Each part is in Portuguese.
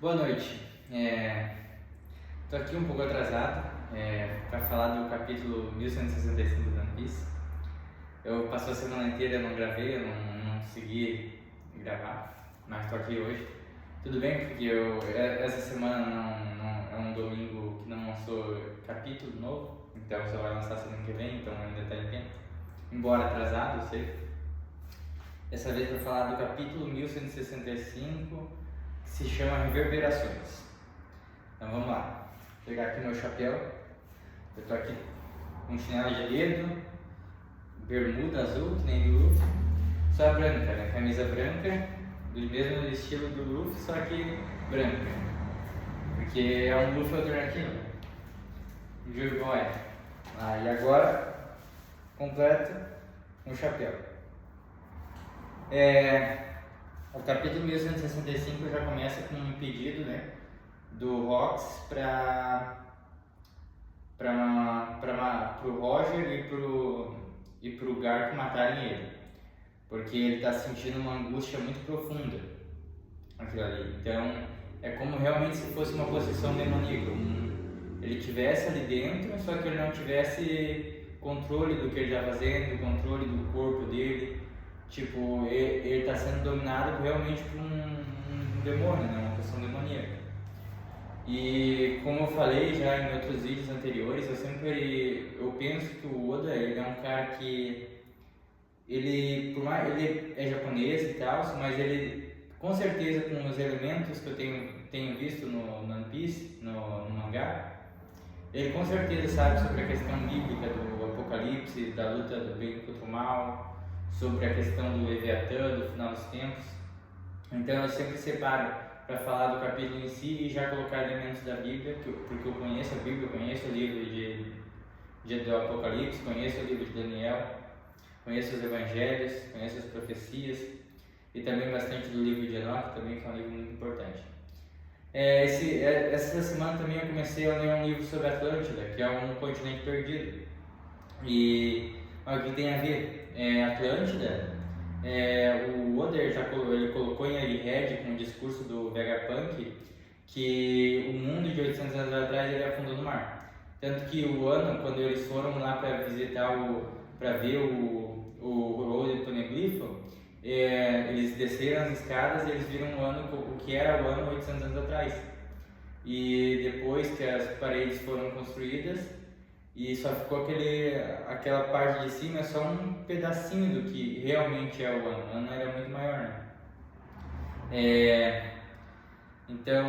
Boa noite. Estou aqui um pouco atrasado para falar do capítulo 1165 do One Piece. Eu passei a semana inteira, eu não gravei, eu não consegui gravar, mas estou aqui hoje. Tudo bem, porque essa semana não é um domingo que não lançou capítulo novo, então só vai lançar semana que vem, então ainda está em tempo. Embora atrasado, eu sei. Dessa vez para falar do capítulo 1165, que se chama Reverberações. Então vamos lá. Vou pegar aqui meu chapéu. Eu tô aqui com chinelo de dedo, bermuda azul, que nem do Luffy, só branca, né? Camisa branca, do mesmo estilo do Luffy, só que branca. Porque é um Luffy alternativo. Juro, boy. E agora, completo um chapéu. O capítulo 1165 já começa com um pedido, né, do Rox pro Roger e pro Garp matarem ele, porque ele está sentindo uma angústia muito profunda aquilo ali. Então é como realmente se fosse uma possessão demoníaca, ele tivesse ali dentro, só que ele não tivesse controle do que ele está fazendo, controle do corpo dele. Tipo, ele está sendo dominado realmente por um demônio, né? Uma possessão demoníaca. E como eu falei já em outros vídeos anteriores, eu penso que o Oda, ele é um cara que por mais ele é japonês e tal, mas ele com certeza, com os elementos que eu tenho visto no One Piece, no mangá, ele com certeza sabe sobre a questão bíblica do apocalipse, da luta do bem contra o mal, sobre a questão do Leviatã, do final dos tempos. Então eu sempre separo para falar do capítulo em si e já colocar elementos da Bíblia, porque eu conheço a Bíblia, eu conheço o livro do Apocalipse, conheço o livro de Daniel, conheço os Evangelhos, conheço as profecias e também bastante do livro de Enoque, também que é um livro muito importante. Essa semana também eu comecei a ler um livro sobre a Atlântida, que é um continente perdido. E o que tem a ver? Atlântida, o Oda ele colocou em Egghead com o discurso do Vegapunk que o mundo de 800 anos atrás ele afundou no mar. Tanto que o ano, quando eles foram lá para visitar para ver o Road Poneglyph, eles desceram as escadas e eles viram o que era o ano 800 anos atrás. E depois que as paredes foram construídas, e só ficou aquela parte de cima, só um pedacinho do que realmente é o ano. O ano era muito maior, né? Então,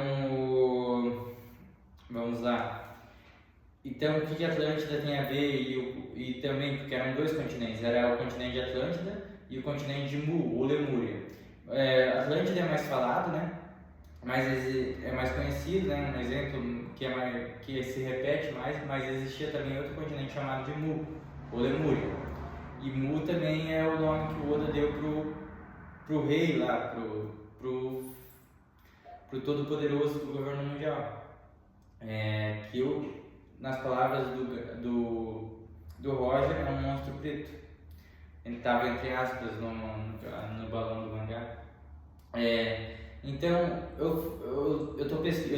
vamos lá. Então, o que a Atlântida tem a ver e também, porque eram dois continentes, era o continente de Atlântida e o continente de Mu, ou Lemúria. Atlântida é mais falado, né? Mas é mais conhecido, né? Um exemplo que se repete mais, mas existia também outro continente chamado de Mu, ou Lemúria. E Mu também é o nome que o Oda deu pro rei lá, pro todo-poderoso do governo mundial. Nas palavras do Roger, é um monstro preto. Ele estava entre aspas no balão do mangá. Então, eu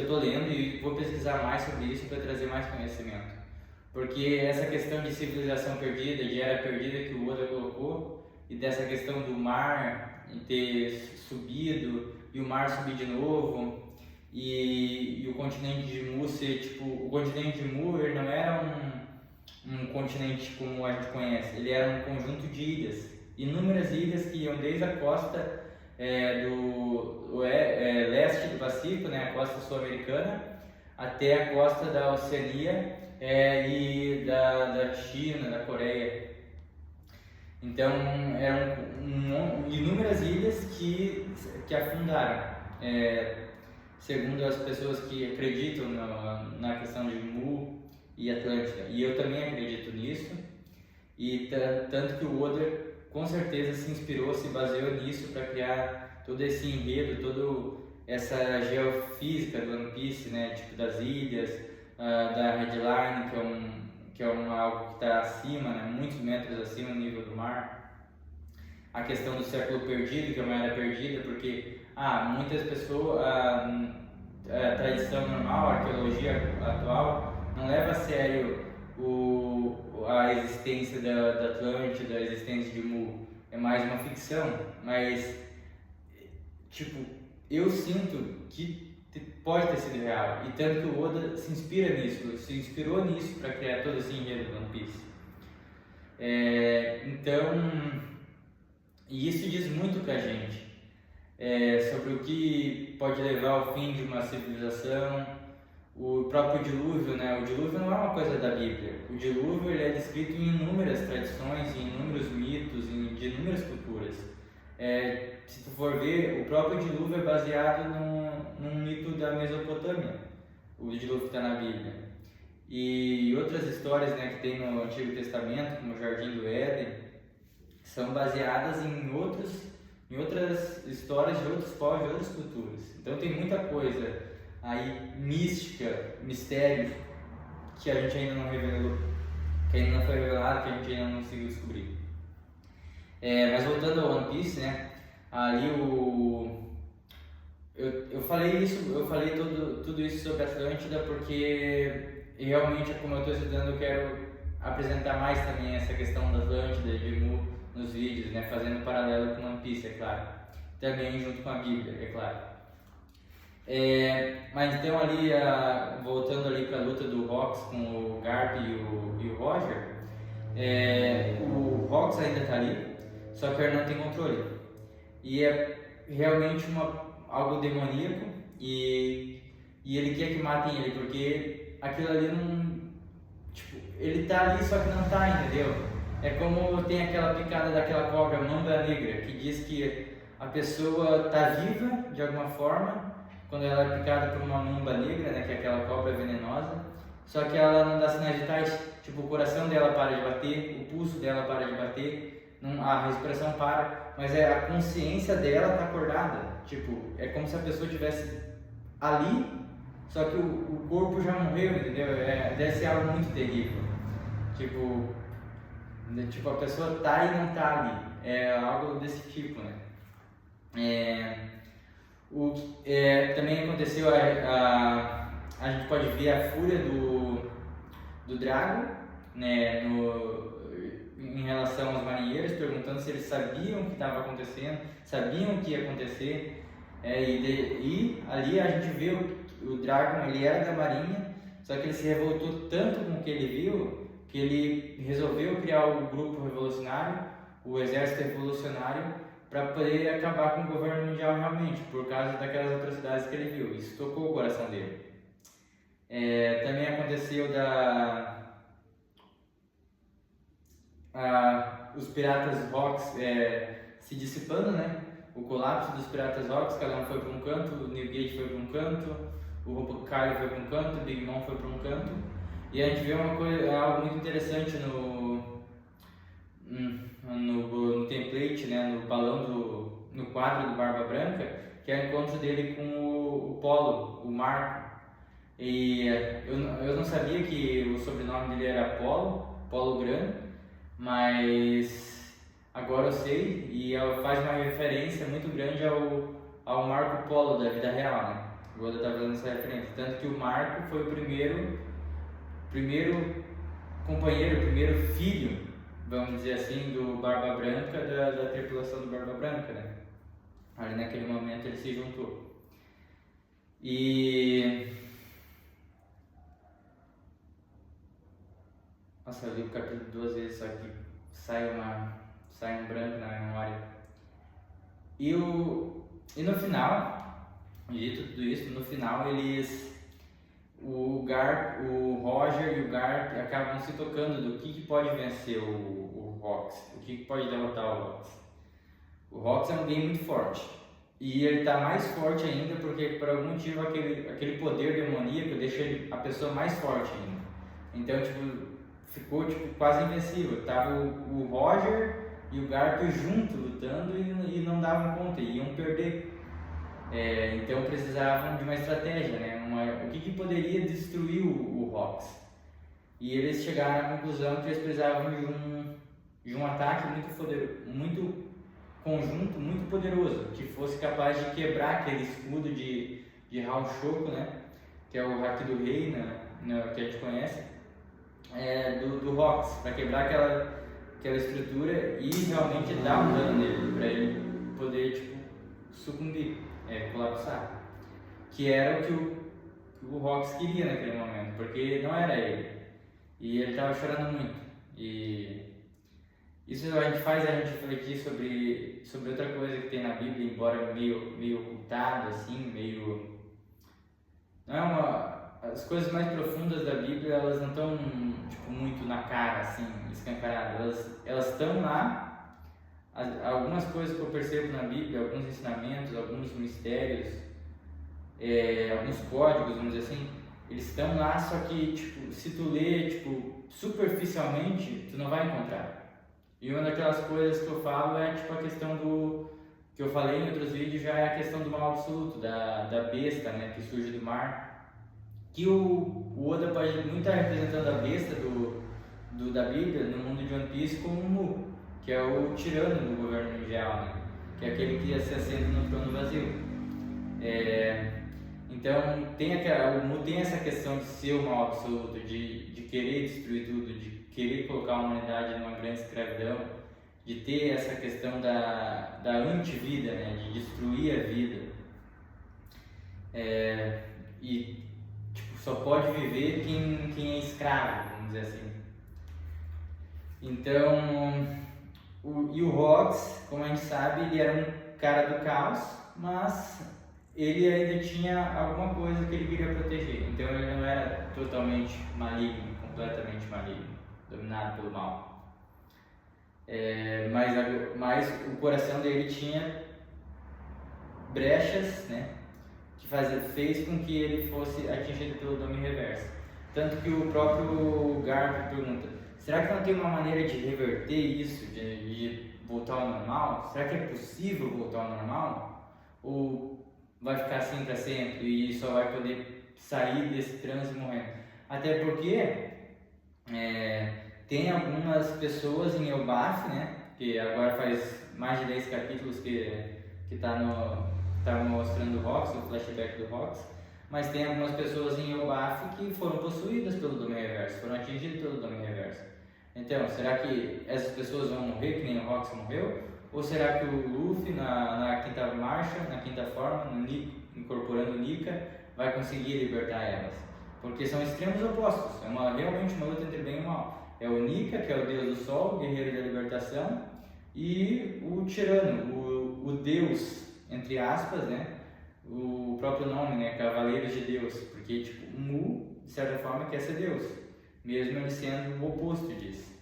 tô lendo e vou pesquisar mais sobre isso para trazer mais conhecimento. Porque essa questão de civilização perdida, de era perdida que o Oda colocou, e dessa questão do mar ter subido e o mar subir de novo, e o continente de Mu ser tipo. O continente de Mu ele não era um continente como a gente conhece, ele era um conjunto de ilhas, inúmeras ilhas que iam desde a costa leste do Pacífico, né, a costa sul-americana, até a costa da Oceania e da China, da Coreia. Então eram inúmeras ilhas que afundaram, segundo as pessoas que acreditam na questão de Mu e Atlântida, e eu também acredito nisso, e tanto que o Oda com certeza se inspirou, se baseou nisso para criar todo esse enredo, toda essa geofísica do One Piece, né? Tipo das ilhas, da Headline, que é algo que está acima, né? Muitos metros acima do nível do mar. A questão do século perdido, que é uma era perdida, porque muitas pessoas a tradição normal, a arqueologia atual, não leva a sério a existência da Atlântida, a existência de Mu. É mais uma ficção, mas, tipo, eu sinto que pode ter sido real, e tanto que o Oda se inspirou nisso para criar todo esse enredo do One Piece. Então, e isso diz muito pra gente sobre o que pode levar ao fim de uma civilização. O próprio dilúvio, né? O dilúvio não é uma coisa da Bíblia. O dilúvio ele é descrito em inúmeras tradições, em inúmeros mitos, de inúmeras culturas. Se tu for ver, o próprio dilúvio é baseado num mito da Mesopotâmia, o dilúvio que está na Bíblia. E outras histórias, né, que tem no Antigo Testamento, como o Jardim do Éden, são baseadas em outras histórias de outros povos, de outras culturas. Então tem muita coisa aí mística, mistério, que a gente ainda não revelou, que ainda não foi revelado, que a gente ainda não conseguiu descobrir. Mas voltando ao One Piece, né? Ali eu falei tudo isso sobre Atlântida porque realmente, como eu estou estudando, eu quero apresentar mais também essa questão da Atlântida, de Mu, nos vídeos, né? Fazendo paralelo com One Piece, é claro. Também junto com a Bíblia, é claro. Mas então ali, voltando ali para a luta do Rox com o Garp e o Roger, o Rox ainda está ali, só que ele não tem controle. E é realmente algo demoníaco e ele quer que matem ele, porque aquilo ali não... Tipo, ele tá ali só que não tá, entendeu? É como tem aquela picada daquela cobra mamba negra, que diz que a pessoa tá viva de alguma forma quando ela é picada por uma mamba negra, né, que é aquela cobra venenosa, só que ela não dá sinais vitais, tipo, o coração dela para de bater, o pulso dela para de bater, a respiração para, mas a consciência dela tá acordada, tipo, é como se a pessoa estivesse ali, só que o corpo já morreu, entendeu? Deve ser algo muito terrível, tipo, a pessoa tá e não tá ali, é algo desse tipo, né? Também aconteceu, a gente pode ver a fúria do Drago, né, em relação aos marinheiros, perguntando se eles sabiam o que estava acontecendo, sabiam o que ia acontecer, e ali a gente vê o Dragon, ele era da marinha, só que ele se revoltou tanto com o que ele viu, que ele resolveu criar o grupo revolucionário, o exército revolucionário, para poder acabar com o governo mundial realmente, por causa daquelas atrocidades que ele viu. Isso tocou o coração dele. Também aconteceu os piratas Rocks se dissipando, né? O colapso dos piratas Rocks, cada um foi para um canto, o Newgate foi para um canto, o Hokage foi para um canto, o Big Mom foi para um canto. E a gente vê algo muito interessante no template, né, no balão no quadro do Barba Branca, que é o encontro dele com o Polo, o Marco. E eu não sabia que o sobrenome dele era Polo Gran, mas agora eu sei, e faz uma referência muito grande ao Marco Polo da vida real, né? O Oda está fazendo essa referência, tanto que o Marco foi o primeiro companheiro, o primeiro filho, vamos dizer assim, do Barba Branca, da tripulação do Barba Branca, né? Ali naquele momento ele se juntou. Nossa, eu li o capítulo 2 vezes, só que sai um branco na memória. E no final, dito tudo isso, no final o Roger e o Garp acabam se tocando do que pode vencer o Rox, o que pode derrotar o Rox. O Rox é um game muito forte, e ele está mais forte ainda porque por algum motivo aquele poder demoníaco deixa a pessoa mais forte ainda. Então, ficou quase invencível. Tava o Roger e o Garp juntos lutando e não davam conta, iam perder. Então precisavam de uma estratégia, né? O que poderia destruir o Rox. E eles chegaram à conclusão que eles precisavam de um ataque muito conjunto, muito poderoso, que fosse capaz de quebrar aquele escudo de de Hao Shoko, né? Que é o Haki do Rei, né? Que a gente conhece, do Rox, para quebrar aquela estrutura e realmente dar um dano nele, para ele poder tipo, sucumbir, colapsar. Que era o que o Rox queria naquele momento, porque não era ele. E ele estava chorando muito. E isso a gente faz a gente refletir sobre outra coisa que tem na Bíblia, embora meio ocultado, assim, meio... Não é as coisas mais profundas da Bíblia, elas não estão tipo, muito na cara, assim, escancaradas. Elas estão lá. Algumas coisas que eu percebo na Bíblia, alguns ensinamentos, alguns mistérios, alguns códigos, vamos dizer assim, eles estão lá, só que tipo, se tu ler tipo, superficialmente, tu não vai encontrar. E uma daquelas coisas que eu falo é tipo a questão do que eu falei em outros vídeos, já é a questão do mal absoluto, da besta, né, que surge do mar. Que o Oda pode muito estar representando a besta da Bíblia no mundo de One Piece como o Mu, que é o tirano do governo mundial, né? Que é aquele que se assenta no trono vazio. Então o Mu tem essa questão de ser o mal absoluto, de querer destruir tudo, de querer colocar a humanidade numa grande escravidão, de ter essa questão da antivida, né? De destruir a vida. E tipo, só pode viver quem é escravo, vamos dizer assim. Então, o Rox, como a gente sabe, ele era um cara do caos, mas ele ainda tinha alguma coisa que ele queria proteger. Então ele não era totalmente maligno, completamente maligno, dominado pelo mal. Mas o coração dele tinha brechas, né? Que fez com que ele fosse atingido pelo domínio reverso. Tanto que o próprio Garp pergunta, será que não tem uma maneira de reverter isso, de voltar ao normal? Será que é possível voltar ao normal? Ou vai ficar assim para sempre e só vai poder sair desse transe morrendo? Até porque tem algumas pessoas em Elbaf, né, que agora faz mais de 10 capítulos que tá mostrando o Rox, o flashback do Rox, mas tem algumas pessoas em Elbaf que foram possuídas pelo domínio reverso, foram atingidas pelo domínio reverso. Então, será que essas pessoas vão morrer que nem o Rox morreu? Ou será que o Luffy na quinta marcha, na quinta forma, incorporando o Nika, vai conseguir libertar elas? Porque são extremos opostos, realmente uma luta entre bem e mal. É o Nika, que é o deus do sol, o guerreiro da libertação, e o tirano, o deus, entre aspas, né? O próprio nome, né? Cavaleiros de Deus, porque tipo, o Mu, de certa forma, quer ser Deus, mesmo ele sendo o oposto disso.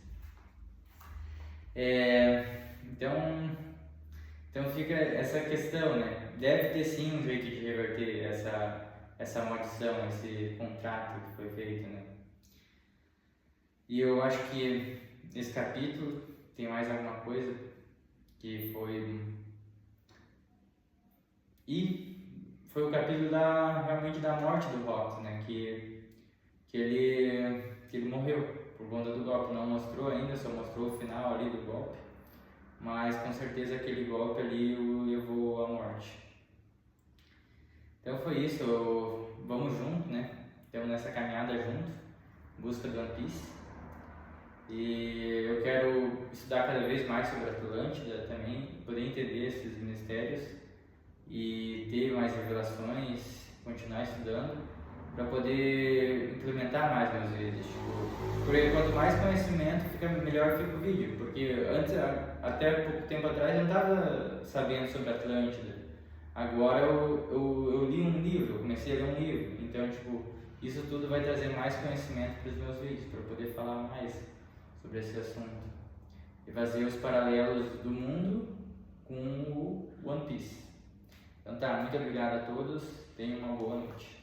Então fica essa questão, né? Deve ter sim um jeito de reverter essa maldição, esse contrato que foi feito, né? E eu acho que nesse capítulo tem mais alguma coisa que foi... E foi o capítulo realmente da morte do Rox, né? Que ele morreu por conta do golpe. Não mostrou ainda, só mostrou o final ali do golpe. Mas com certeza aquele golpe ali o levou à morte. Então foi isso, vamos junto, né? Estamos nessa caminhada junto, em busca do One Piece. E eu quero estudar cada vez mais sobre a Atlântida também, poder entender esses mistérios e ter mais revelações, continuar estudando para poder implementar mais meus vídeos. Porque quanto mais conhecimento, melhor fica o vídeo. Porque antes, até pouco tempo atrás, eu não estava sabendo sobre a Atlântida. Agora eu li um livro, eu comecei a ler um livro. Então, tipo, isso tudo vai trazer mais conhecimento para os meus vídeos, para eu poder falar mais sobre esse assunto. E fazer os paralelos do mundo com o One Piece. Então tá, muito obrigado a todos, tenham uma boa noite.